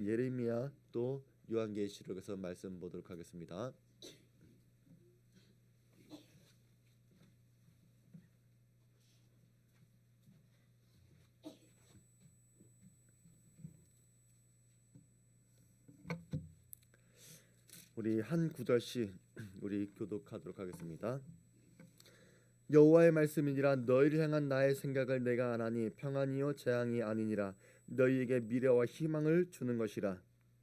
예레미야 또 요한계시록에서 말씀 보도록 하겠습니다. 우리 한 구절씩 우리 교독하도록 하겠습니다. 여호와의 말씀이니라. 너희를 향한 나의 생각을 내가 아나니 평안이요 재앙이 아니니라. 너희에게 미래와 희망을 주는 것이라.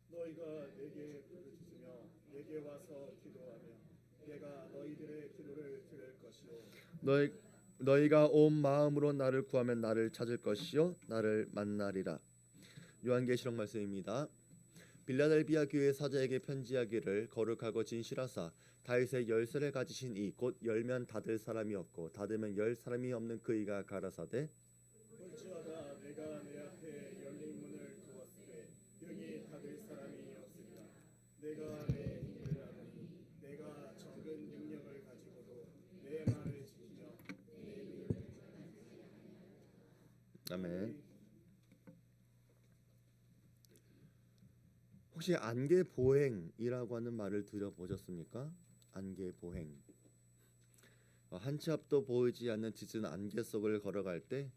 너희가 내게 부르짖으며 내게 와서 기도하면 내가 너희들의 기도를 들을 것이요 너희가 온 마음으로 나를 구하면 나를 찾을 것이요 나를 만나리라. 요한계시록 말씀입니다. 빌라델비아 교회 사자에게 편지하기를 거룩하고 진실하사 다윗의 열쇠를 가지신 이 곧 열면 닫을 사람이 없고 닫으면 열 사람이 없는 그이가 가라사대 볼지어다 내가 내 앞에 열린 문을 두었으되 능히 닫을 사람이 없으리라. 내가 내 힘을 아느니 내가 적은 능력을 가지고도 내 말을 지키며 내 믿음을 아멘. 혹시 안개보행이라고 하는 말을 들어보셨습니까? 안개보행. 한 치 앞도 보이지 않는 짙은 안개 속을 걸어갈 때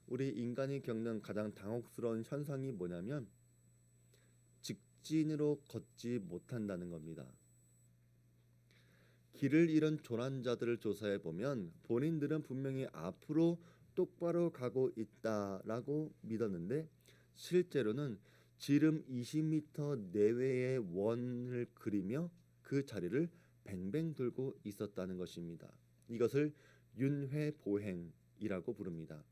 우리 인간이 겪는 가장 당혹스러운 현상이 뭐냐면 직진으로 걷지 못한다는 겁니다. 길을 잃은 조난자들을 조사해 보면 본인들은 분명히 앞으로 똑바로 가고 있다라고 믿었는데 실제로는 지름 20m 내외의 원을 그리며 그 자리를 뱅뱅 돌고 있었다는 것입니다. 이것을 윤회보행이라고 부릅니다.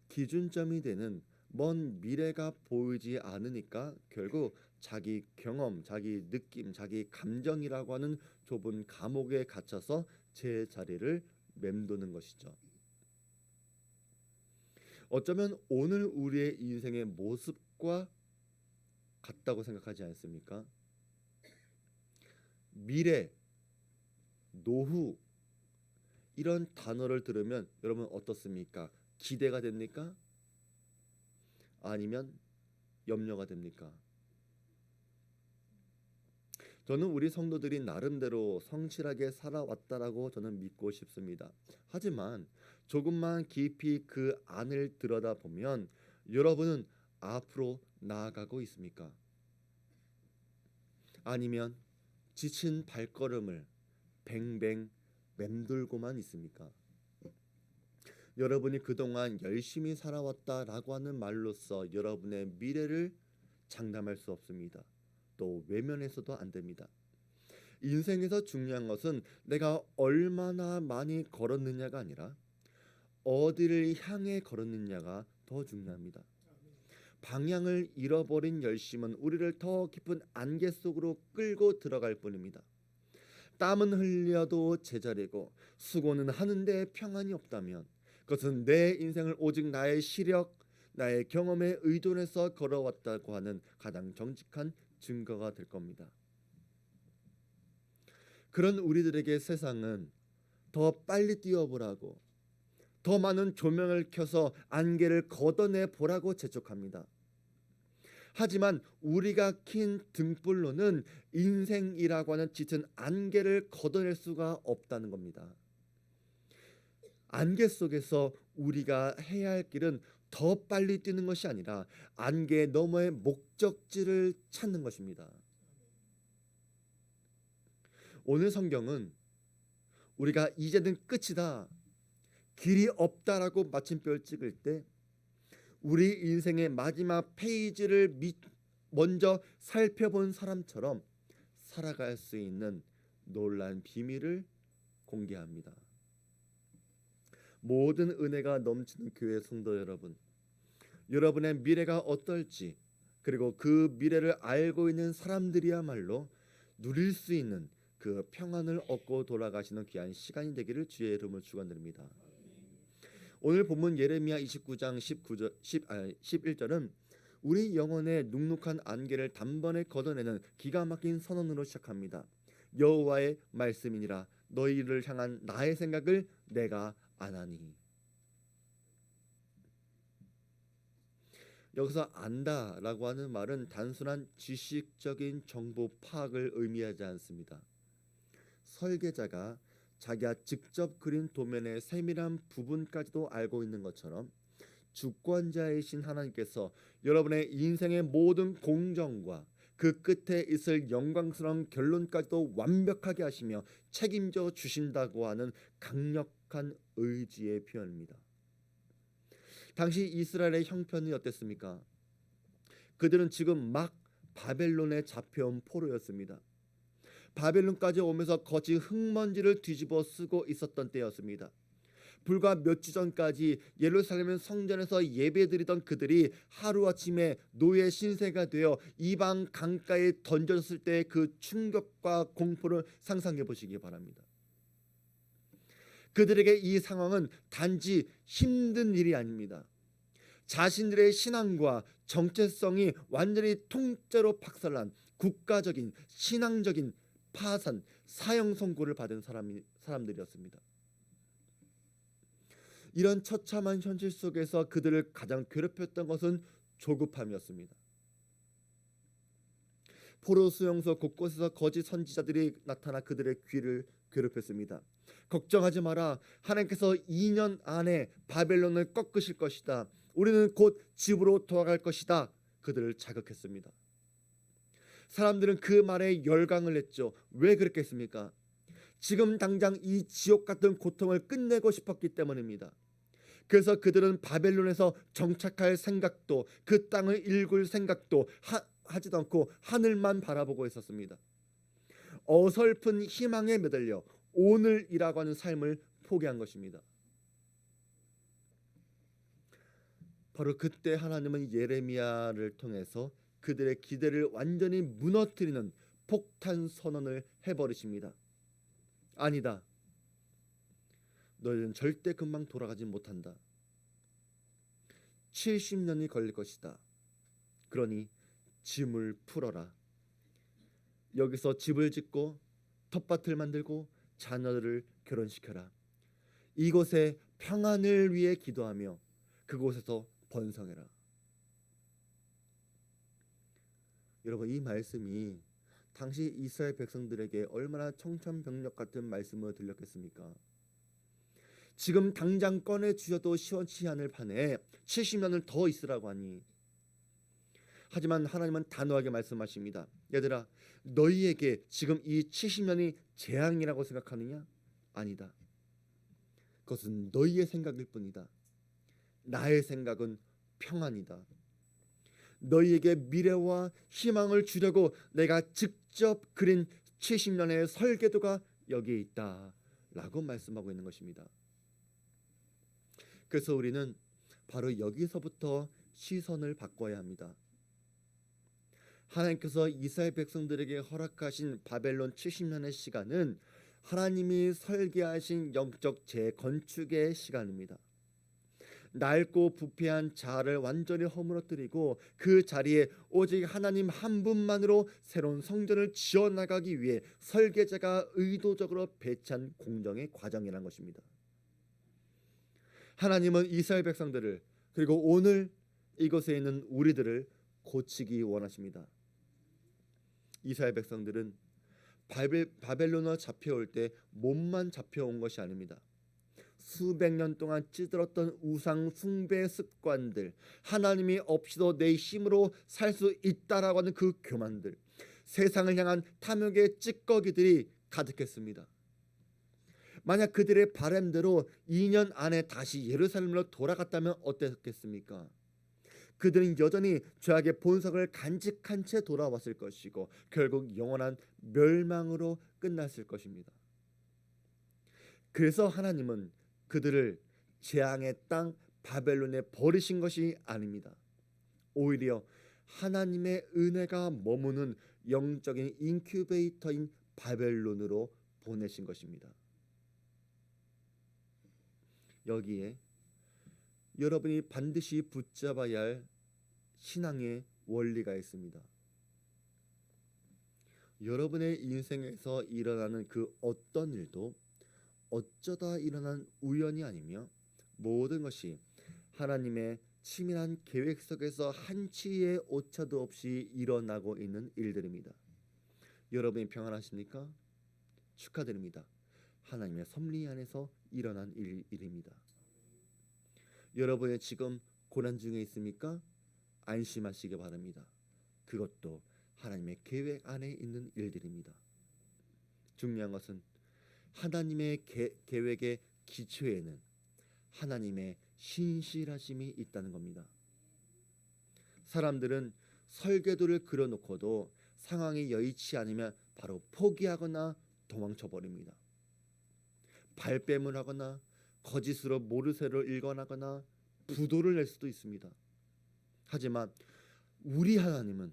기준점이 되는 먼 미래가 보이지 않으니까 결국 자기 경험, 자기 느낌, 자기 감정이라고 하는 좁은 감옥에 갇혀서 제 자리를 맴도는 것이죠. 어쩌면 오늘 우리의 인생의 모습과 같다고 생각하지 않습니까? 미래, 노후 이런 단어를 들으면 여러분 어떻습니까? 기대가 됩니까? 아니면 염려가 됩니까? 저는 우리 성도들이 나름대로 성실하게 살아왔다라고 저는 믿고 싶습니다. 하지만 조금만 깊이 그 안을 들여다보면 여러분은 앞으로 나아가고 있습니까? 아니면 지친 발걸음을 뱅뱅 맴돌고만 있습니까? 여러분이 그동안 열심히 살아왔다라고 하는 말로써 여러분의 미래를 장담할 수 없습니다. 또 외면해서도 안 됩니다. 인생에서 중요한 것은 내가 얼마나 많이 걸었느냐가 아니라 어디를 향해 걸었느냐가 더 중요합니다. 방향을 잃어버린 열심은 우리를 더 깊은 안개 속으로 끌고 들어갈 뿐입니다. 땀은 흘려도 제자리고 수고는 하는데 평안이 없다면 그것은 내 인생을 오직 나의 시력, 나의 경험에 의존해서 걸어왔다고 하는 가장 정직한 증거가 될 겁니다. 그런 우리들에게 세상은 더 빨리 뛰어보라고 더 많은 조명을 켜서 안개를 걷어내 보라고 재촉합니다. 하지만 우리가 킨 등불로는 인생이라고 하는 짙은 안개를 걷어낼 수가 없다는 겁니다. 안개 속에서 우리가 해야 할 길은 더 빨리 뛰는 것이 아니라 안개 너머의 목적지를 찾는 것입니다. 오늘 성경은 우리가 이제는 끝이다, 길이 없다라고 마침표를 찍을 때 우리 인생의 마지막 페이지를 먼저 살펴본 사람처럼 살아갈 수 있는 놀라운 비밀을 공개합니다. 모든 은혜가 넘치는 교회 성도 여러분, 여러분의 미래가 어떨지 그리고 그 미래를 알고 있는 사람들이야말로 누릴 수 있는 그 평안을 얻고 돌아가시는 귀한 시간이 되기를 주의 이름으로 축원드립니다. 오늘 본문 예레미야 29장 11절은 우리 영혼의 눅눅한 안개를 단번에 걷어내는 기가 막힌 선언으로 시작합니다. 여호와의 말씀이니라. 너희를 향한 나의 생각을 내가 아나니. 여기서 안다라고 하는 말은 단순한 지식적인 정보 파악을 의미하지 않습니다. 설계자가 자기가 직접 그린 도면의 세밀한 부분까지도 알고 있는 것처럼 주권자이신 하나님께서 여러분의 인생의 모든 공정과 그 끝에 있을 영광스러운 결론까지도 완벽하게 하시며 책임져 주신다고 하는 강력한 의지의 표현입니다. 당시 이스라엘의 형편이 어땠습니까? 그들은 지금 막 바벨론에 잡혀온 포로였습니다. 바벨론까지 오면서 거치 흙먼지를 뒤집어 쓰고 있었던 때였습니다. 불과 몇 주 전까지 예루살렘 성전에서 예배드리던 그들이 하루아침에 노예 신세가 되어 이방 강가에 던져졌을 때 그 충격과 공포를 상상해 보시기 바랍니다. 그들에게 이 상황은 단지 힘든 일이 아닙니다. 자신들의 신앙과 정체성이 완전히 통째로 박살난 국가적인 신앙적인 파산, 사형 선고를 받은 사람들이었습니다. 이런 처참한 현실 속에서 그들을 가장 괴롭혔던 것은 조급함이었습니다. 포로 수용소 곳곳에서 거짓 선지자들이 나타나 그들의 귀를 괴롭혔습니다. 걱정하지 마라. 하나님께서 2년 안에 바벨론을 꺾으실 것이다. 우리는 곧 집으로 돌아갈 것이다. 그들을 자극했습니다. 사람들은 그 말에 열광을 했죠. 왜 그랬겠습니까? 지금 당장 이 지옥 같은 고통을 끝내고 싶었기 때문입니다. 그래서 그들은 바벨론에서 정착할 생각도 그 땅을 일굴 생각도 하지도 않고 하늘만 바라보고 있었습니다. 어설픈 희망에 매달려 오늘이라고 하는 삶을 포기한 것입니다. 바로 그때 하나님은 예레미야를 통해서 그들의 기대를 완전히 무너뜨리는 폭탄 선언을 해버리십니다. 아니다. 너희는 절대 금방 돌아가지 못한다. 70년이 걸릴 것이다. 그러니 짐을 풀어라. 여기서 집을 짓고 텃밭을 만들고 자녀들을 결혼시켜라. 이곳에 평안을 위해 기도하며 그곳에서 번성해라. 여러분, 이 말씀이 당시 이스라엘 백성들에게 얼마나 청천벽력 같은 말씀을 들렸겠습니까? 지금 당장 꺼내 주셔도 시원치 않을 판에 70년을 더 있으라고 하니. 하지만 하나님은 단호하게 말씀하십니다. 얘들아, 너희에게 지금 이 70년이 재앙이라고 생각하느냐? 아니다. 그것은 너희의 생각일 뿐이다. 나의 생각은 평안이다. 너희에게 미래와 희망을 주려고 내가 직접 그린 70년의 설계도가 여기에 있다 라고 말씀하고 있는 것입니다. 그래서 우리는 바로 여기서부터 시선을 바꿔야 합니다. 하나님께서 이스라엘 백성들에게 허락하신 바벨론 70년의 시간은 하나님이 설계하신 영적 재건축의 시간입니다. 낡고 부패한 자아를 완전히 허물어뜨리고 그 자리에 오직 하나님 한 분만으로 새로운 성전을 지어나가기 위해 설계자가 의도적으로 배치한 공정의 과정이라는 것입니다. 하나님은 이스라엘 백성들을 그리고 오늘 이곳에 있는 우리들을 고치기 원하십니다. 이스라엘 백성들은 바벨론으로 잡혀올 때 몸만 잡혀온 것이 아닙니다. 수백 년 동안 찌들었던 우상 숭배 습관들, 하나님이 없이도 내 힘으로 살 수 있다라고 하는 그 교만들, 세상을 향한 탐욕의 찌꺼기들이 가득했습니다. 만약 그들의 바람대로 2년 안에 다시 예루살렘으로 돌아갔다면 어땠겠습니까? 그들은 여전히 죄악의 본성을 간직한 채 돌아왔을 것이고 결국 영원한 멸망으로 끝났을 것입니다. 그래서 하나님은 그들을 재앙의 땅 바벨론에 버리신 것이 아닙니다. 오히려 하나님의 은혜가 머무는 영적인 인큐베이터인 바벨론으로 보내신 것입니다. 여기에 여러분이 반드시 붙잡아야 할 신앙의 원리가 있습니다. 여러분의 인생에서 일어나는 그 어떤 일도 어쩌다 일어난 우연이 아니며 모든 것이 하나님의 치밀한 계획 속에서 한치의 오차도 없이 일어나고 있는 일들입니다. 여러분이 평안하십니까? 축하드립니다. 하나님의 섭리 안에서 일어난 일입니다. 여러분이 지금 고난 중에 있습니까? 안심하시기 바랍니다. 그것도 하나님의 계획 안에 있는 일들입니다. 중요한 것은 하나님의 계획의 기초에는 하나님의 신실하심이 있다는 겁니다. 사람들은 설계도를 그려놓고도 상황이 여의치 않으면 바로 포기하거나 도망쳐 버립니다. 발뺌을 하거나 거짓으로 모르쇠를 일관하거나 부도를 낼 수도 있습니다. 하지만 우리 하나님은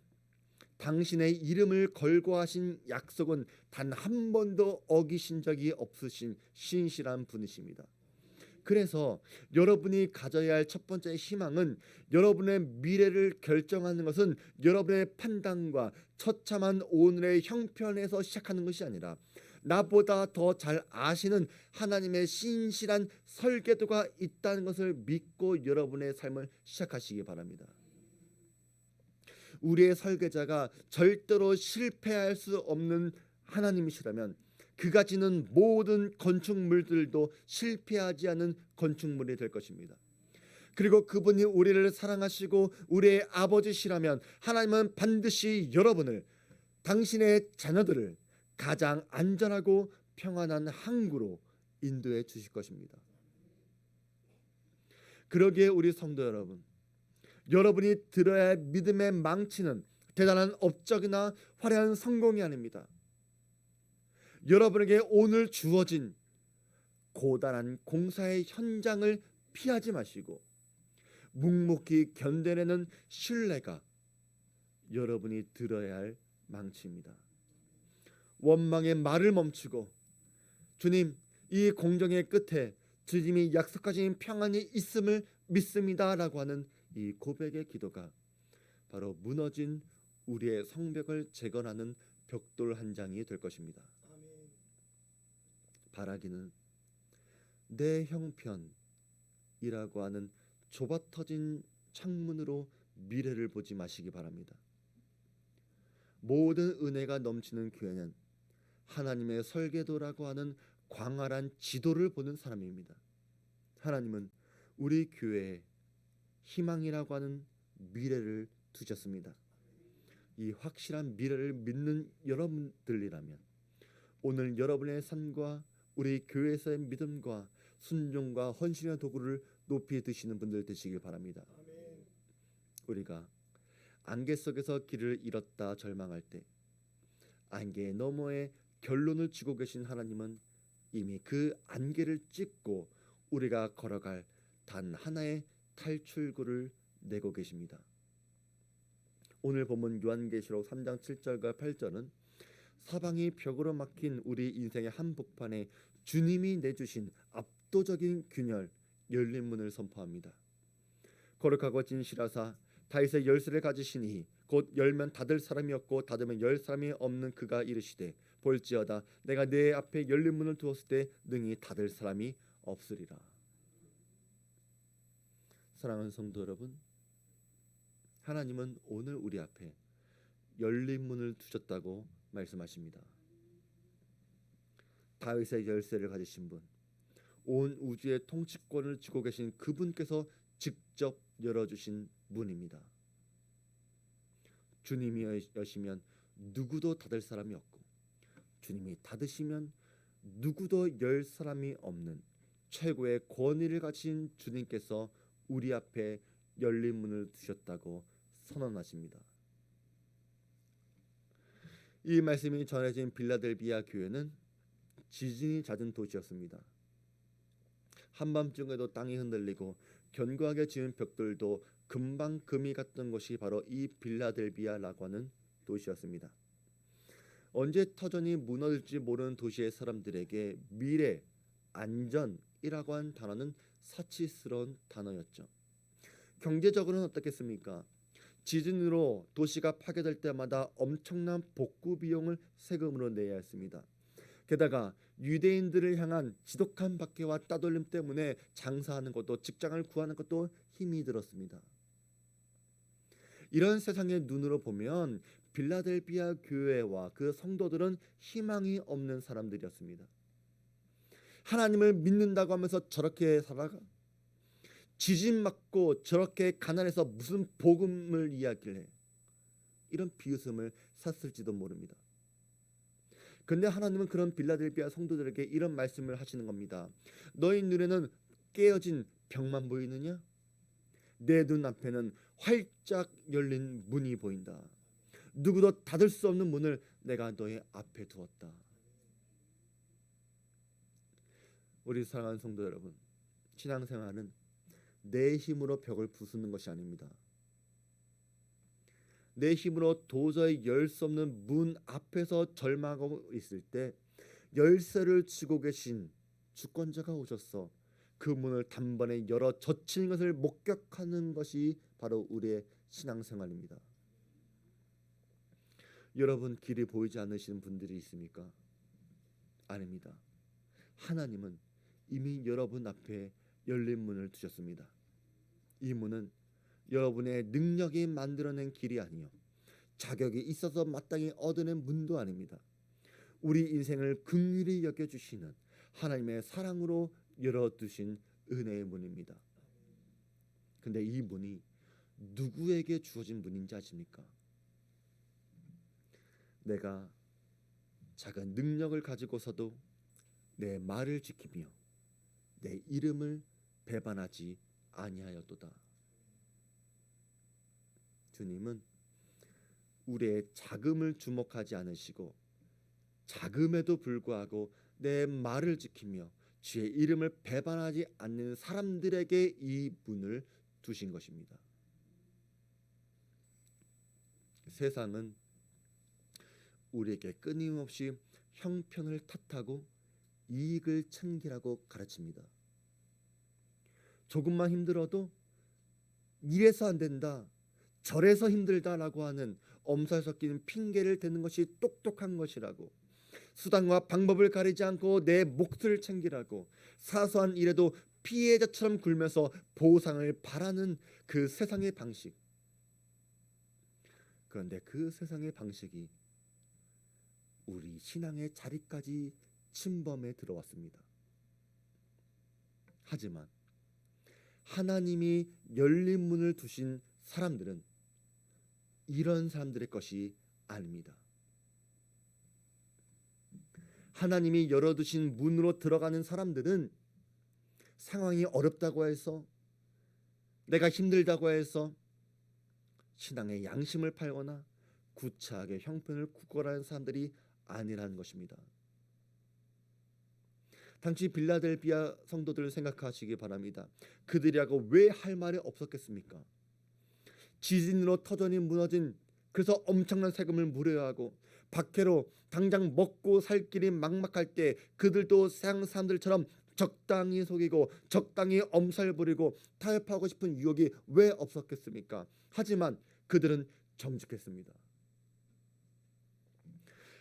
당신의 이름을 걸고 하신 약속은 단 한 번도 어기신 적이 없으신 신실한 분이십니다. 그래서 여러분이 가져야 할 첫 번째 희망은 여러분의 미래를 결정하는 것은 여러분의 판단과 처참한 오늘의 형편에서 시작하는 것이 아니라 나보다 더 잘 아시는 하나님의 신실한 설계도가 있다는 것을 믿고 여러분의 삶을 시작하시기 바랍니다. 우리의 설계자가 절대로 실패할 수 없는 하나님이시라면 그가 지는 모든 건축물들도 실패하지 않은 건축물이 될 것입니다. 그리고 그분이 우리를 사랑하시고 우리의 아버지시라면 하나님은 반드시 여러분을, 당신의 자녀들을 가장 안전하고 평안한 항구로 인도해 주실 것입니다. 그러기에 우리 성도 여러분, 여러분이 들어야 할 믿음의 망치는 대단한 업적이나 화려한 성공이 아닙니다. 여러분에게 오늘 주어진 고단한 공사의 현장을 피하지 마시고 묵묵히 견뎌내는 신뢰가 여러분이 들어야 할 망치입니다. 원망의 말을 멈추고 주님, 이 공정의 끝에 주님이 약속하신 평안이 있음을 믿습니다라고 하는 이 고백의 기도가 바로 무너진 우리의 성벽을 재건하는 벽돌 한 장이 될 것입니다. 바라기는 내 형편이라고 하는 좁아터진 창문으로 미래를 보지 마시기 바랍니다. 모든 은혜가 넘치는 교회는 하나님의 설계도라고 하는 광활한 지도를 보는 사람입니다. 하나님은 우리 교회에 희망이라고 하는 미래를 두셨습니다. 이 확실한 미래를 믿는 여러분들이라면 오늘 여러분의 삶과 우리 교회에서의 믿음과 순종과 헌신의 도구를 높이 드시는 분들 되시길 바랍니다. 우리가 안개 속에서 길을 잃었다 절망할 때 안개 너머에 결론을 쥐고 계신 하나님은 이미 그 안개를 찢고 우리가 걸어갈 단 하나의 탈출구를 내고 계십니다. 오늘 본문 요한계시록 3장 7절과 8절은 사방이 벽으로 막힌 우리 인생의 한복판에 주님이 내주신 압도적인 균열, 열린 문을 선포합니다. 거룩하고 진실하사 다윗의 열쇠를 가지시니 곧 열면 닫을 사람이 없고 닫으면 열 사람이 없는 그가 이르시되 볼지어다 내가 내 앞에 열린 문을 두었을 때 능히 닫을 사람이 없으리라. 사랑하는 성도 여러분, 하나님은 오늘 우리 앞에 열린 문을 두셨다고 말씀하십니다. 다윗의 열쇠를 가지신 분, 온 우주의 통치권을 쥐고 계신 그분께서 직접 열어주신 문입니다. 주님이 여시면 누구도 닫을 사람이 없고 주님이 닫으시면 누구도 열 사람이 없는 최고의 권위를 가진 주님께서 우리 앞에 열린 문을 두셨다고 선언하십니다. 이 말씀이 전해진 빌라델비아 교회는 지진이 잦은 도시였습니다. 한밤중에도 땅이 흔들리고 견고하게 지은 벽돌도 금방 금이 갔던 곳이 바로 이 빌라델비아라고 하는 도시였습니다. 언제 터전이 무너질지 모르는 도시의 사람들에게 미래, 안전이라고 한 단어는 사치스러운 단어였죠. 경제적으로는 어떻겠습니까? 지진으로 도시가 파괴될 때마다 엄청난 복구 비용을 세금으로 내야 했습니다. 게다가 유대인들을 향한 지독한 박해와 따돌림 때문에 장사하는 것도 직장을 구하는 것도 힘이 들었습니다. 이런 세상의 눈으로 보면 빌라델비아 교회와 그 성도들은 희망이 없는 사람들이었습니다. 하나님을 믿는다고 하면서 저렇게 살아가? 지진 맞고 저렇게 가난해서 무슨 복음을 이야기를 해? 이런 비웃음을 샀을지도 모릅니다. 근데 하나님은 그런 빌라델비아 성도들에게 이런 말씀을 하시는 겁니다. 너희 눈에는 깨어진 벽만 보이느냐? 내 눈앞에는 활짝 열린 문이 보인다. 누구도 닫을 수 없는 문을 내가 너의 앞에 두었다. 우리 사랑하는 성도 여러분, 신앙생활은 내 힘으로 벽을 부수는 것이 아닙니다. 내 힘으로 도저히 열 수 없는 문 앞에서 절망하고 있을 때 열쇠를 쥐고 계신 주권자가 오셔서 그 문을 단번에 열어 젖히는 것을 목격하는 것이 바로 우리의 신앙생활입니다. 여러분, 길이 보이지 않으시는 분들이 있습니까? 아닙니다. 하나님은 이미 여러분 앞에 열린 문을 두셨습니다. 이 문은 여러분의 능력이 만들어낸 길이 아니요, 자격이 있어서 마땅히 얻어낸 문도 아닙니다. 우리 인생을 긍휼히 여겨주시는 하나님의 사랑으로 열어두신 은혜의 문입니다. 근데 이 문이 누구에게 주어진 문인지 아십니까? 내가 작은 능력을 가지고서도 내 말을 지키며 내 이름을 배반하지 아니하였도다. 주님은 우리의 자금을 주목하지 않으시고 자금에도 불구하고 내 말을 지키며 주의 이름을 배반하지 않는 사람들에게 이 문을 두신 것입니다. 세상은 우리에게 끊임없이 형편을 탓하고 이익을 챙기라고 가르칩니다. 조금만 힘들어도 이래서 안 된다, 저래서 힘들다라고 하는 엄살 섞이는 핑계를 대는 것이 똑똑한 것이라고, 수단과 방법을 가리지 않고 내 몫을 챙기라고, 사소한 일에도 피해자처럼 굴면서 보상을 바라는 그 세상의 방식. 그런데 그 세상의 방식이 우리 신앙의 자리까지 침범해 들어왔습니다. 하지만 하나님이 열린 문을 두신 사람들은 이런 사람들의 것이 아닙니다. 하나님이 열어두신 문으로 들어가는 사람들은 상황이 어렵다고 해서, 내가 힘들다고 해서 신앙의 양심을 팔거나 구차하게 형편을 구걸하는 사람들이 아니라는 것입니다. 당시 빌라델비아 성도들을 생각하시기 바랍니다. 그들이라고 왜 할 말이 없었겠습니까? 지진으로 터전이 무너진, 그래서 엄청난 세금을 물어야 하고 박해로 당장 먹고 살 길이 막막할 때 그들도 세상 사람들처럼 적당히 속이고 적당히 엄살 부리고 타협하고 싶은 유혹이 왜 없었겠습니까? 하지만 그들은 정직했습니다.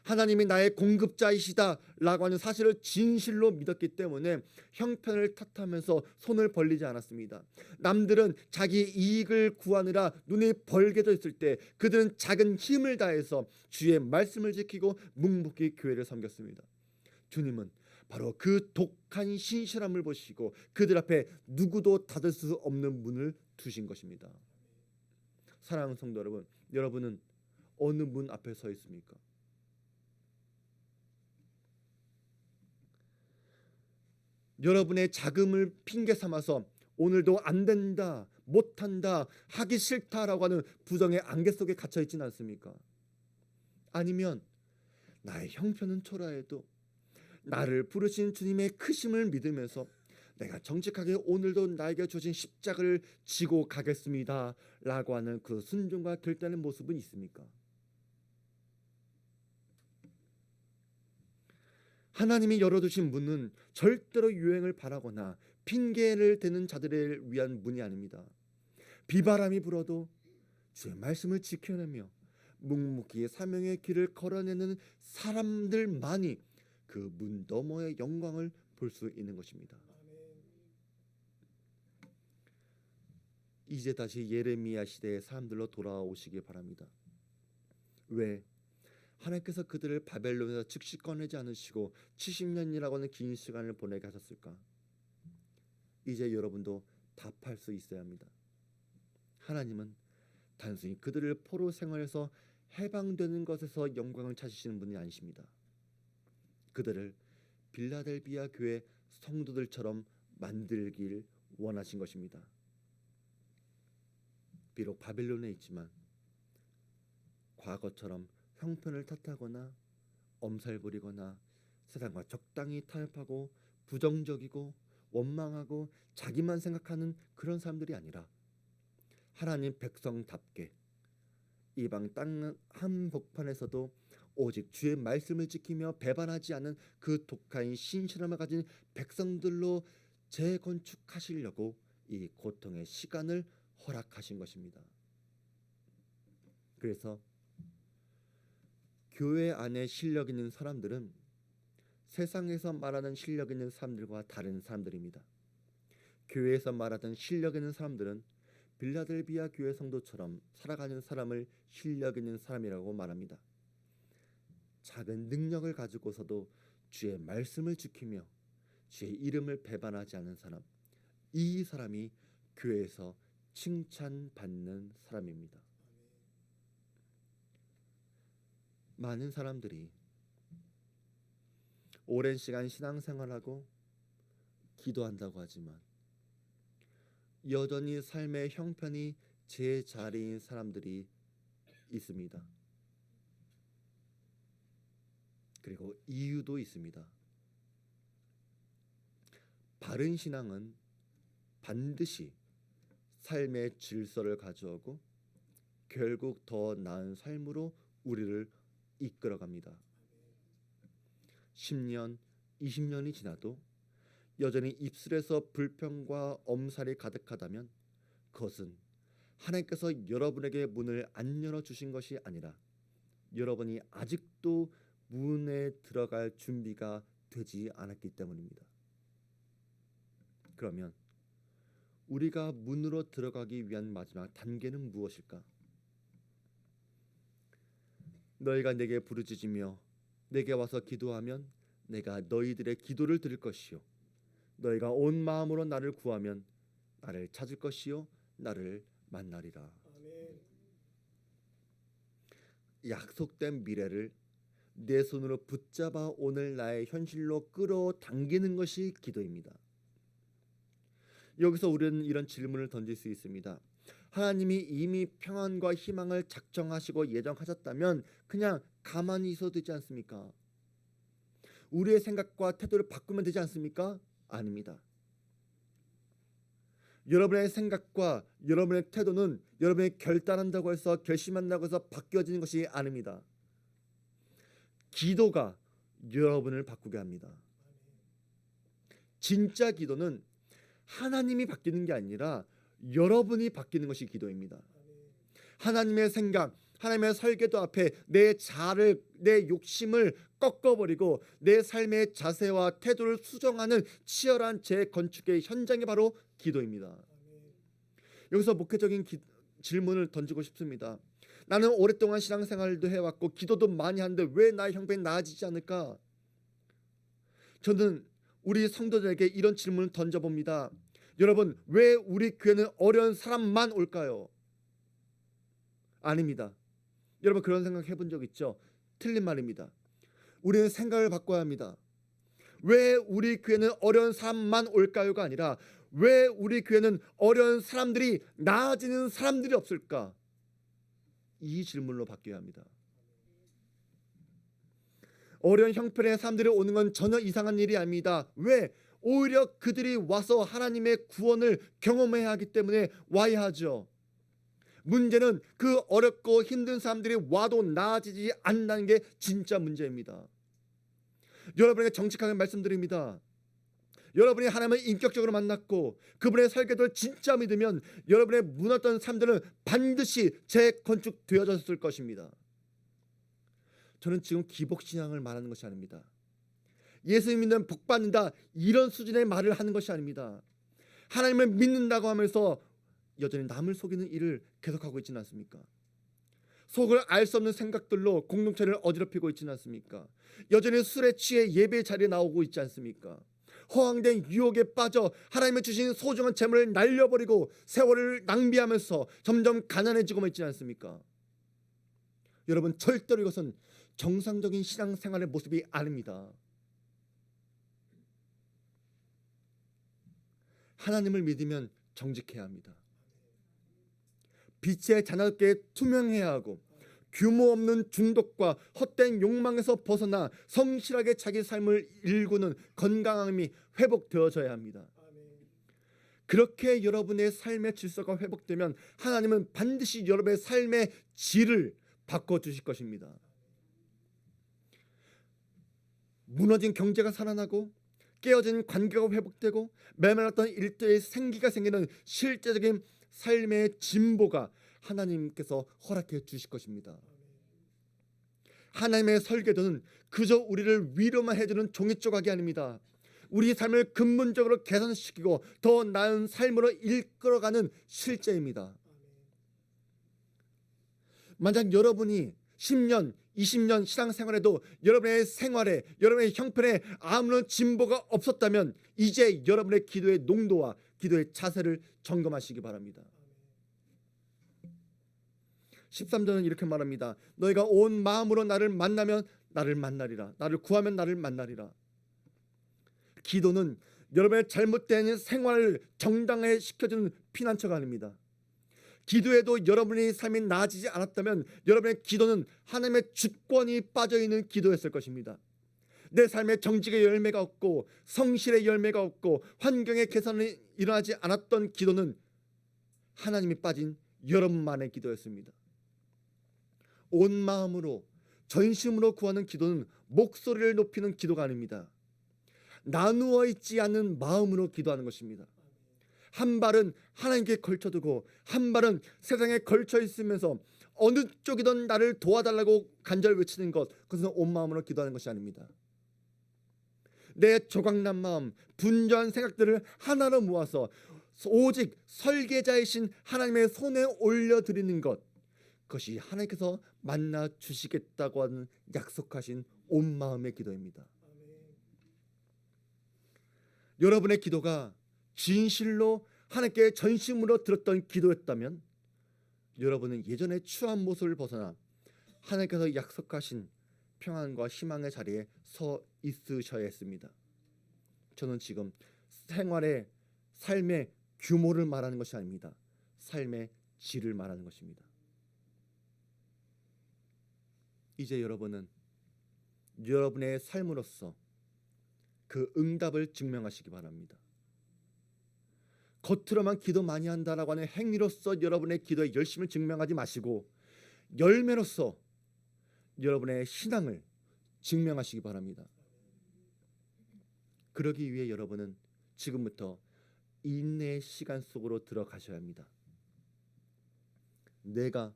하나님이 나의 공급자이시다 라고 하는 사실을 진실로 믿었기 때문에 형편을 탓하면서 손을 벌리지 않았습니다. 남들은 자기 이익을 구하느라 눈이 벌게져 있을 때 그들은 작은 힘을 다해서 주의 말씀을 지키고 묵묵히 교회를 섬겼습니다. 주님은 바로 그 독한 신실함을 보시고 그들 앞에 누구도 닫을 수 없는 문을 두신 것입니다. 사랑하는 성도 여러분, 여러분은 어느 문 앞에 서 있습니까? 여러분의 자금을 핑계 삼아서 오늘도 안 된다, 못한다, 하기 싫다라고 하는 부정의 안개 속에 갇혀 있지는 않습니까? 아니면 나의 형편은 초라해도 나를 부르신 주님의 크심을 믿으면서 내가 정직하게 오늘도 나에게 주신 십자가를 지고 가겠습니다 라고 하는 그 순종과 결단의 모습은 있습니까? 하나님이 열어두신 문은 절대로 유행을 바라거나 핑계를 대는 자들을 위한 문이 아닙니다. 비바람이 불어도 주의 말씀을 지켜내며 묵묵히 사명의 길을 걸어내는 사람들만이 그 문 너머의 영광을 볼 수 있는 것입니다. 이제 다시 예레미야 시대의 사람들로 돌아오시기 바랍니다. 왜? 하나님께서 그들을 바벨론에서 즉시 꺼내지 않으시고 70년이라고 하는 긴 시간을 보내게 하셨을까? 이제 여러분도 답할 수 있어야 합니다. 하나님은 단순히 그들을 포로 생활에서 해방되는 것에서 영광을 찾으시는 분이 아니십니다. 그들을 빌라델비아 교회 성도들처럼 만들길 원하신 것입니다. 비록 바벨론에 있지만 과거처럼 형편을 탓하거나 엄살부리거나 세상과 적당히 타협하고 부정적이고 원망하고 자기만 생각하는 그런 사람들이 아니라 하나님 백성답게 이방 땅 한복판에서도 오직 주의 말씀을 지키며 배반하지 않은 그 독하인 신실함을 가진 백성들로 재건축하시려고 이 고통의 시간을 허락하신 것입니다. 그래서 교회 안에 실력 있는 사람들은 세상에서 말하는 실력 있는 사람들과 다른 사람들입니다. 교회에서 말하던 실력 있는 사람들은 빌라델비아 교회 성도처럼 살아가는 사람을 실력 있는 사람이라고 말합니다. 작은 능력을 가지고서도 주의 말씀을 지키며 주의 이름을 배반하지 않은 사람, 이 사람이 교회에서 칭찬받는 사람입니다. 많은 사람들이 오랜 시간 신앙생활하고 기도한다고 하지만 여전히 삶의 형편이 제자리인 사람들이 있습니다. 그리고 이유도 있습니다. 바른 신앙은 반드시 삶의 질서를 가져오고 결국 더 나은 삶으로 우리를 이끌어갑니다. 10년, 20년이 지나도 여전히 입술에서 불평과 엄살이 가득하다면 그것은 하나님께서 여러분에게 문을 안 열어주신 것이 아니라 여러분이 아직도 문에 들어갈 준비가 되지 않았기 때문입니다. 그러면 우리가 문으로 들어가기 위한 마지막 단계는 무엇일까? 너희가 내게 부르짖으며 내게 와서 기도하면 내가 너희들의 기도를 들을 것이요 너희가 온 마음으로 나를 구하면 나를 찾을 것이요 나를 만나리라. 아멘. 약속된 미래를 내 손으로 붙잡아 오늘 나의 현실로 끌어당기는 것이 기도입니다. 여기서 우리는 이런 질문을 던질 수 있습니다. 하나님이 이미 평안과 희망을 작정하시고 예정하셨다면 그냥 가만히 있어도 되지 않습니까? 우리의 생각과 태도를 바꾸면 되지 않습니까? 아닙니다. 여러분의 생각과 여러분의 태도는 여러분이 결단한다고 해서 결심한다고 해서 바뀌어지는 것이 아닙니다. 기도가 여러분을 바꾸게 합니다. 진짜 기도는 하나님이 바뀌는 게 아니라 여러분이 바뀌는 것이 기도입니다. 하나님의 생각, 하나님의 설계도 앞에 내 자아를, 내 욕심을 꺾어버리고 내 삶의 자세와 태도를 수정하는 치열한 재건축의 현장이 바로 기도입니다. 여기서 목회적인 질문을 던지고 싶습니다. 나는 오랫동안 신앙생활도 해왔고 기도도 많이 하는데 왜 나의 형편이 나아지지 않을까? 저는 우리 성도들에게 이런 질문을 던져봅니다. 여러분, 왜 우리 교회는 어려운 사람만 올까요? 아닙니다. 여러분 그런 생각 해본 적 있죠? 틀린 말입니다. 우리는 생각을 바꿔야 합니다. 왜 우리 교회는 어려운 사람만 올까요가 아니라 왜 우리 교회는 어려운 사람들이 나아지는 사람들이 없을까? 이 질문으로 바뀌어야 합니다. 어려운 형편의 사람들이 오는 건 전혀 이상한 일이 아닙니다. 왜? 오히려 그들이 와서 하나님의 구원을 경험해야 하기 때문에 와야 하죠. 문제는 그 어렵고 힘든 사람들이 와도 나아지지 않는다는 게 진짜 문제입니다. 여러분에게 정직하게 말씀드립니다. 여러분이 하나님을 인격적으로 만났고 그분의 설계도를 진짜 믿으면 여러분의 무너졌던 삶들은 반드시 재건축되어졌을 것입니다. 저는 지금 기복신앙을 말하는 것이 아닙니다. 예수 믿는 복 받는다 이런 수준의 말을 하는 것이 아닙니다. 하나님을 믿는다고 하면서 여전히 남을 속이는 일을 계속하고 있지는 않습니까? 속을 알 수 없는 생각들로 공동체를 어지럽히고 있지는 않습니까? 여전히 술에 취해 예배 자리에 나오고 있지 않습니까? 허황된 유혹에 빠져 하나님의 주신 소중한 재물을 날려버리고 세월을 낭비하면서 점점 가난해지고 있지 않습니까? 여러분, 절대로 이것은 정상적인 신앙생활의 모습이 아닙니다. 하나님을 믿으면 정직해야 합니다. 빛의 자녀답게 투명해야 하고 규모 없는 중독과 헛된 욕망에서 벗어나 성실하게 자기 삶을 일구는 건강함이 회복되어져야 합니다. 그렇게 여러분의 삶의 질서가 회복되면 하나님은 반드시 여러분의 삶의 질을 바꿔주실 것입니다. 무너진 경제가 살아나고 깨어진 관계가 회복되고 메말랐던 일터에 생기가 생기는 실제적인 삶의 진보가 하나님께서 허락해 주실 것입니다. 하나님의 설계도는 그저 우리를 위로만 해주는 종이 조각이 아닙니다. 우리 삶을 근본적으로 개선시키고 더 나은 삶으로 이끌어가는 실제입니다. 만약 여러분이 10년, 20년 신앙생활에도 여러분의 생활에, 여러분의 형편에 아무런 진보가 없었다면 이제 여러분의 기도의 농도와 기도의 자세를 점검하시기 바랍니다. 13절은 이렇게 말합니다. 너희가 온 마음으로 나를 만나면 나를 만나리라. 나를 구하면 나를 만나리라. 기도는 여러분의 잘못된 생활을 정당화해 시켜주는 피난처가 아닙니다. 기도에도 여러분의 삶이 나아지지 않았다면 여러분의 기도는 하나님의 주권이 빠져있는 기도였을 것입니다. 내 삶에 정직의 열매가 없고 성실의 열매가 없고 환경의 개선이 일어나지 않았던 기도는 하나님이 빠진 여러분만의 기도였습니다. 온 마음으로 전심으로 구하는 기도는 목소리를 높이는 기도가 아닙니다. 나누어 있지 않은 마음으로 기도하는 것입니다. 한 발은 하나님께 걸쳐두고 한 발은 세상에 걸쳐 있으면서 어느 쪽이든 나를 도와달라고 간절 외치는 것, 그것은 온 마음으로 기도하는 것이 아닙니다. 내 조각난 마음, 분주한 생각들을 하나로 모아서 오직 설계자이신 하나님의 손에 올려드리는 것, 그것이 하나님께서 만나 주시겠다고 하는 약속하신 온 마음의 기도입니다. 여러분의 기도가 진실로 하나님께 전심으로 들었던 기도였다면 여러분은 예전의 추한 모습을 벗어나 하나님께서 약속하신 평안과 희망의 자리에 서 있으셔야 했습니다. 저는 지금 생활의 삶의 규모를 말하는 것이 아닙니다. 삶의 질을 말하는 것입니다. 이제 여러분은 여러분의 삶으로서 그 응답을 증명하시기 바랍니다. 겉으로만 기도 많이 한다라고 하는 행위로서 여러분의 기도의 열심을 증명하지 마시고 열매로서 여러분의 신앙을 증명하시기 바랍니다. 그러기 위해 여러분은 지금부터 인내의 시간 속으로 들어가셔야 합니다. 내가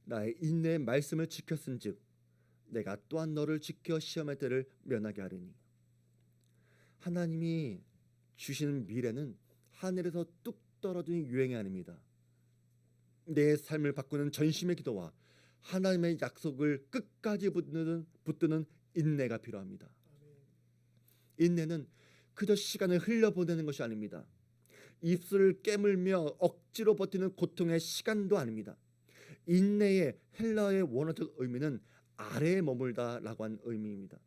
나의 인내의 말씀을 지켰은즉 내가 또한 너를 지켜 시험의 때를 면하게 하리니. 하나님이 주시는 미래는 하늘에서 뚝 떨어지는 유행이 아닙니다. 내 삶을 바꾸는 전심의 기도와 하나님의 약속을 끝까지 붙드는 인내가 필요합니다. 인내는 그저 시간을 흘려보내는 것이 아닙니다. 입술을 깨물며 억지로 버티는 고통의 시간도 아닙니다. 인내의 헬라어의 원어적 의미는 아래에 머물다라고 하는 의미입니다.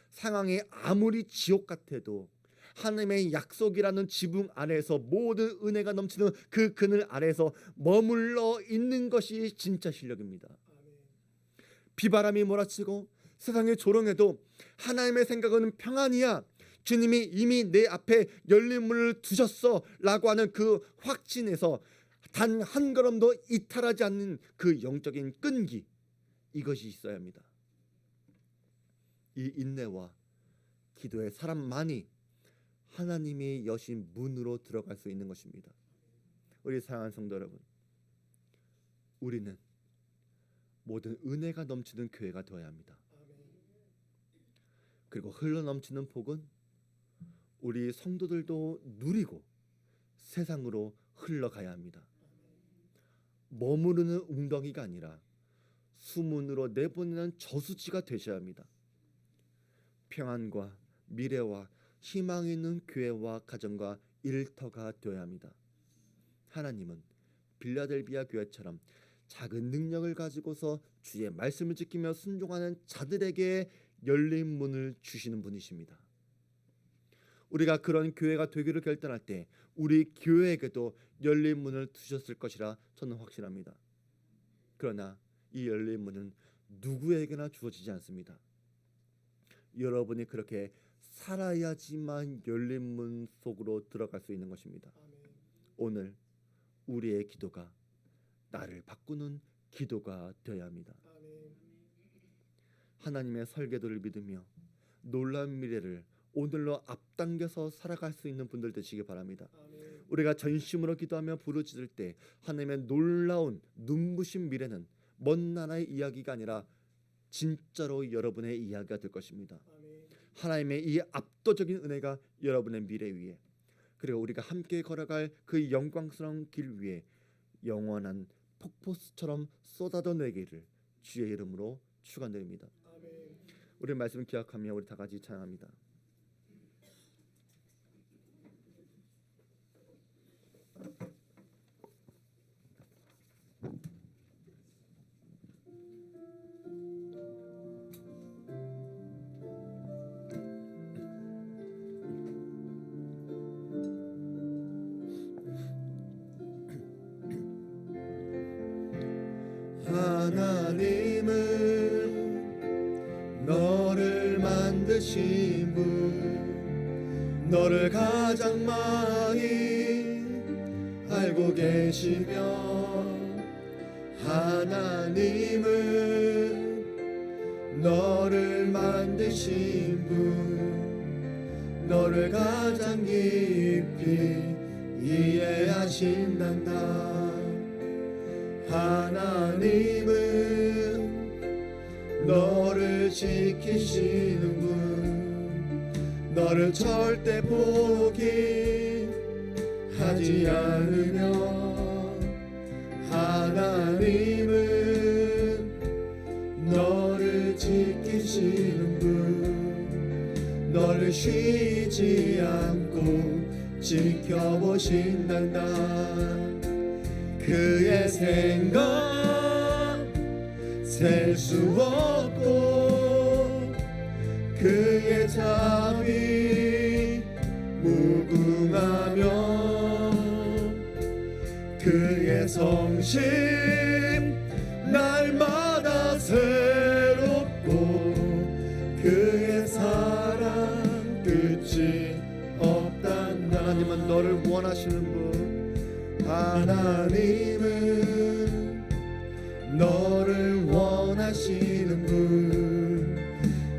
상황이 아무리 지옥 같아도 하나님의 약속이라는 지붕 아래에서 모든 은혜가 넘치는 그 그늘 아래에서 머물러 있는 것이 진짜 실력입니다. 비바람이 몰아치고 세상이 조롱해도 하나님의 생각은 평안이야. 주님이 이미 내 앞에 열린 문을 두셨어 라고 하는 그 확신에서 단 한 걸음도 이탈하지 않는 그 영적인 끈기, 이것이 있어야 합니다. 이 인내와 기도의 사람만이 하나님이 여신 문으로 들어갈 수 있는 것입니다. 우리 사랑하는 성도 여러분, 우리는 모든 은혜가 넘치는 교회가 되어야 합니다. 그리고 흘러넘치는 복은 우리 성도들도 누리고 세상으로 흘러가야 합니다. 머무르는 웅덩이가 아니라 수문으로 내보내는 저수지가 되셔야 합니다. 평안과 미래와 희망이 있는 교회와 가정과 일터가 되어야 합니다. 하나님은 빌라델비아 교회처럼 작은 능력을 가지고서 주의 말씀을 지키며 순종하는 자들에게 열린 문을 주시는 분이십니다. 우리가 그런 교회가 되기를 결단할 때 우리 교회에게도 열린 문을 두셨을 것이라 저는 확신합니다. 그러나 이 열린 문은 누구에게나 주어지지 않습니다. 여러분이 그렇게 살아야지만 열린 문 속으로 들어갈 수 있는 것입니다. 오늘 우리의 기도가 나를 바꾸는 기도가 되어야 합니다. 하나님의 설계도를 믿으며 놀라운 미래를 오늘로 앞당겨서 살아갈 수 있는 분들 되시기 바랍니다. 우리가 전심으로 기도하며 부르짖을 때 하나님의 놀라운 눈부신 미래는 먼 나라의 이야기가 아니라 진짜로 여러분의 이야기가 될 것입니다. 하나님의 이 압도적인 은혜가 여러분의 미래 위에, 그리고 우리가 함께 걸어갈 그 영광스러운 길 위에 영원한 폭포수처럼 쏟아져 내기를 주의 이름으로 축원드립니다. 우리 말씀 기억하며 우리 다 같이 찬양합니다. 하나님은 너를 만드신 분, 너를 가장 많이 알고 계시며, 하나님은 너를 만드신 분, 너를 가장 깊이 이해하신단다. 하나님은 너를 지키시는 분, 너를 절대 포기하지 않으며, 하나님은 너를 지키시는 분, 너를 쉬지 않고 지켜보신단다. 그의 생각 셀 수 없고, 그의 자비 무궁하며, 그의 성심 날마다 새롭고, 그의 사랑 끝이 없단다. 하나님은 너를 원하시는 분, 하나님은 너를 원하시는 분,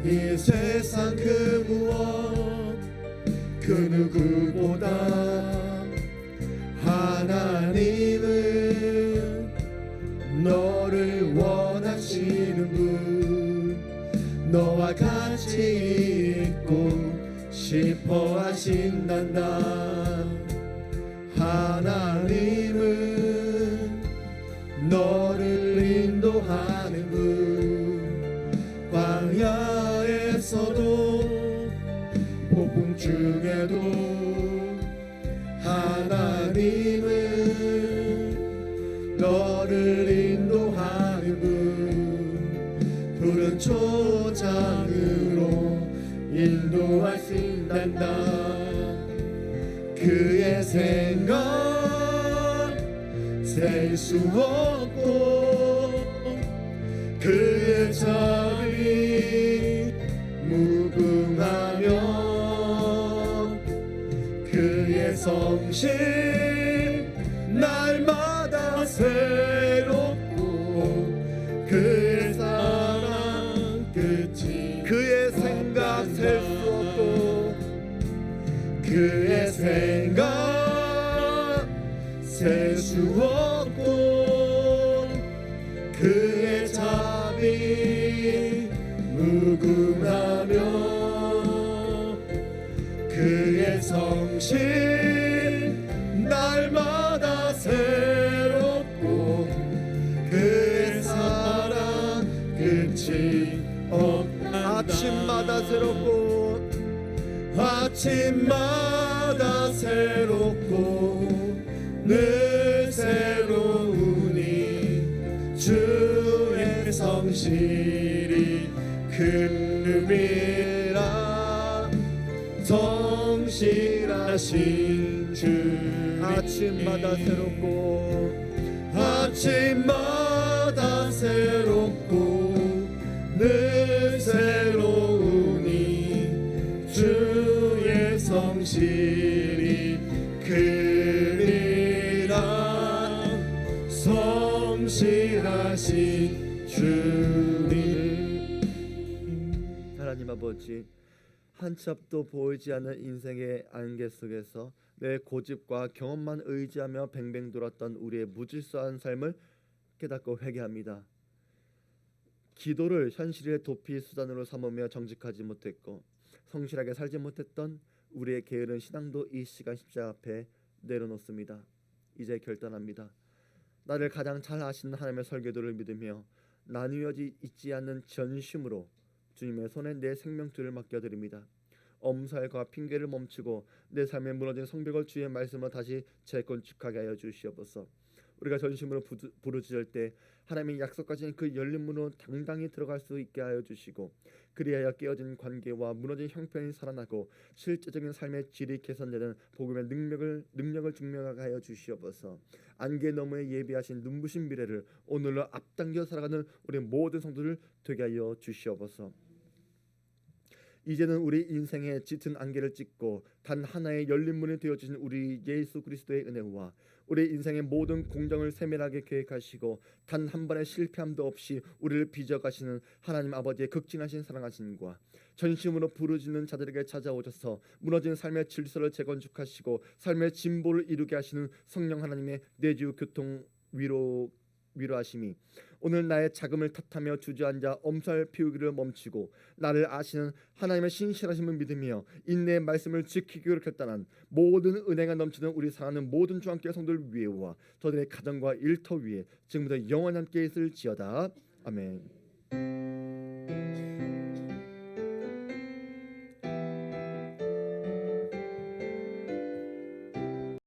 이 세상 그 무엇 그 누구보다 하나님은 너를 원하시는 분, 너와 같이 있고 싶어 하신단다. 하나님은 너를 인도하는 분, 광야에서도 폭풍 중에도 하나님은 너를 인도하는 분, 푸른 초장으로 인도하신단다. 그의 생각 셀 수 없고, 그의 자비 무궁하며, 그의 성심 날마다 새롭고, 그의 사랑 끝이, 그의 생각 셀 수 없고, 그의 생각 셀 수 없고, 그의 자비 무궁하며, 것이 없단다. 아침마다 새롭고 아침마다 새롭고 늘 새로우니 주의 성실이 크음이라. 성실하신 주님 아침마다 새롭고 아침마다 새롭고 늘 새로우니 주의 성실이 크니라. 성실하신 주님. 하나님 아버지, 한 치 앞도 보이지 않는 인생의 안개 속에서 내 고집과 경험만 의지하며 뱅뱅 돌았던 우리의 무질서한 삶을 깨닫고 회개합니다. 기도를 현실의 도피 수단으로 삼으며 정직하지 못했고 성실하게 살지 못했던 우리의 게으른 신앙도 이 시간 십자가 앞에 내려놓습니다. 이제 결단합니다. 나를 가장 잘 아시는 하나님의 설계도를 믿으며 나누어지 있지 않는 전심으로 주님의 손에 내 생명줄을 맡겨드립니다. 엄살과 핑계를 멈추고 내 삶에 무너진 성벽을 주의 말씀으로 다시 재건축하게 하여 주시옵소서. 우리가 전심으로 부르짖을 때 하나님의 약속하신 그 열린 문으로 당당히 들어갈 수 있게 하여 주시고, 그리하여 깨어진 관계와 무너진 형편이 살아나고 실제적인 삶의 질이 개선되는 복음의 능력을 증명하게 하여 주시옵소서. 안개 너머에 예비하신 눈부신 미래를 오늘로 앞당겨 살아가는 우리 모든 성도들 되게 하여 주시옵소서. 이제는 우리 인생에 짙은 안개를 찢고 단 하나의 열린 문이 되어주신 우리 예수 그리스도의 은혜와 우리 인생의 모든 공정을 세밀하게 계획하시고 단 한 번의 실패함도 없이 우리를 빚어가시는 하나님 아버지의 극진하신 사랑하심과 전심으로 부르짖는 자들에게 찾아오셔서 무너진 삶의 질서를 재건축하시고 삶의 진보를 이루게 하시는 성령 하나님의 내주 교통 위로하심이 오늘 나의 자금을 탓하며 주저앉아 엄살 피우기를 멈추고 나를 아시는 하나님의 신실하심을 믿으며 인내의 말씀을 지키기로 결단한 모든 은혜가 넘치는 우리 사랑하는 모든 주안교회 성도들 위에와 저들의 가정과 일터 위에 지금부터 영원히 함께 있을지어다. 아멘.